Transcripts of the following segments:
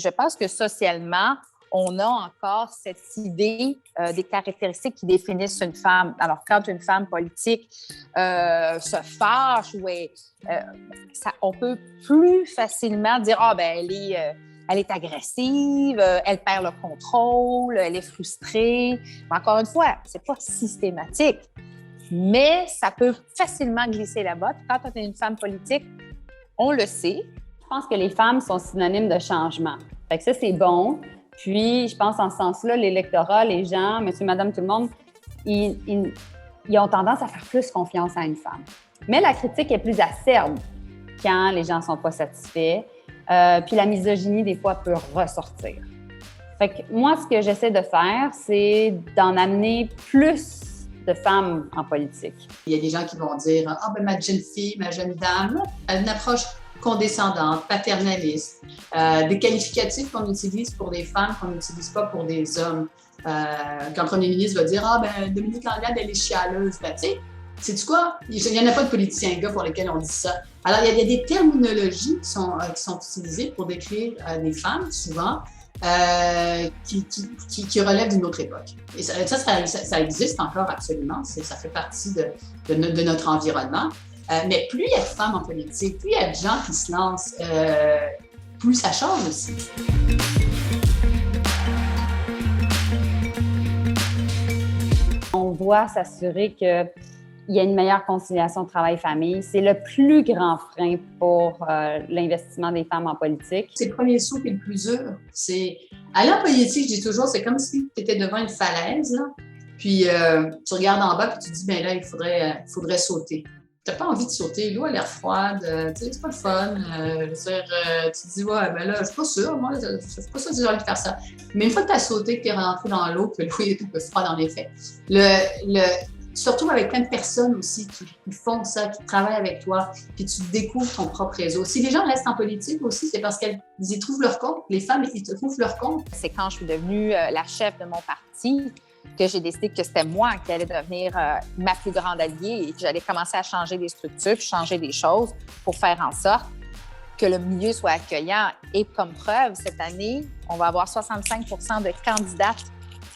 Je pense que socialement, on a encore cette idée des caractéristiques qui définissent une femme. Alors, quand une femme politique se fâche, on peut plus facilement dire « Ah, ben elle est agressive, elle perd le contrôle, elle est frustrée. » Encore une fois, c'est pas systématique, mais ça peut facilement glisser là-bas. Quand on est une femme politique, on le sait. Je pense que les femmes sont synonymes de changement. Fait que ça, c'est bon. Puis, je pense en ce sens-là, l'électorat, les gens, monsieur, madame, tout le monde, ils ont tendance à faire plus confiance à une femme. Mais la critique est plus acerbe quand les gens ne sont pas satisfaits. Puis la misogynie, des fois, peut ressortir. Fait que moi, ce que j'essaie de faire, c'est d'en amener plus de femmes en politique. Il y a des gens qui vont dire « Ah, ben ma jeune fille, ma jeune dame, elle a une approche condescendante, paternaliste, des qualificatifs qu'on utilise pour des femmes qu'on n'utilise pas pour des hommes. Quand le premier ministre va dire « Ah, ben Dominique Anglade, elle est chialeuse. » Ben, tu sais, sais-tu quoi? Il n'y en a pas de politiciens gars pour lesquels on dit ça. Alors, il y a des terminologies qui sont utilisées pour décrire des femmes, souvent, qui relèvent d'une autre époque. Et ça existe encore absolument. Ça fait partie de notre environnement. Mais plus il y a de femmes en politique, plus il y a de gens qui se lancent, plus ça change aussi. On doit s'assurer qu'il y a une meilleure conciliation travail-famille. C'est le plus grand frein pour l'investissement des femmes en politique. C'est le premier saut qui est le plus dur. C'est aller en politique, je dis toujours, c'est comme si tu étais devant une falaise, là, puis tu regardes en bas et tu te dis, bien là, il faudrait sauter. Tu n'as pas envie de sauter, l'eau a l'air froide, tu sais, c'est pas le fun. Tu te dis, ouais, ben là, je suis pas sûre, moi, c'est pas ça que j'ai envie de faire ça. Mais une fois que tu as sauté, que tu es rentré dans l'eau, que l'eau est un peu froide en effet, surtout avec plein de personnes aussi qui font ça, qui travaillent avec toi, puis tu découvres ton propre réseau. Si les gens restent en politique aussi, c'est parce qu'elles y trouvent leur compte. Les femmes, ils trouvent leur compte. C'est quand je suis devenue la chef de mon parti que j'ai décidé que c'était moi qui allais devenir ma plus grande alliée et que j'allais commencer à changer des structures, puis changer des choses pour faire en sorte que le milieu soit accueillant. Et comme preuve, cette année, on va avoir 65 % de candidates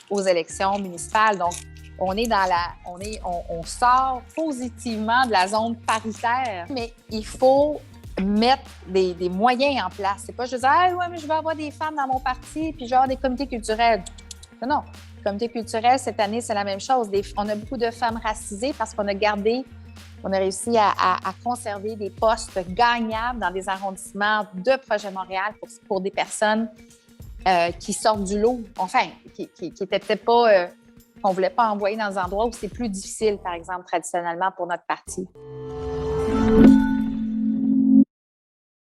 aux élections municipales. Donc, on sort positivement de la zone paritaire, mais il faut mettre des moyens en place. C'est pas juste dire « Ah ouais, mais je vais avoir des femmes dans mon parti, puis je vais avoir des comités culturels. » Non. Comité culturel, cette année, c'est la même chose. On a beaucoup de femmes racisées parce qu'on a réussi à conserver des postes gagnables dans des arrondissements de Projet Montréal pour des personnes qui sortent du lot, enfin, qui n'étaient peut-être pas, qu'on ne voulait pas envoyer dans des endroits où c'est plus difficile, par exemple, traditionnellement, pour notre parti.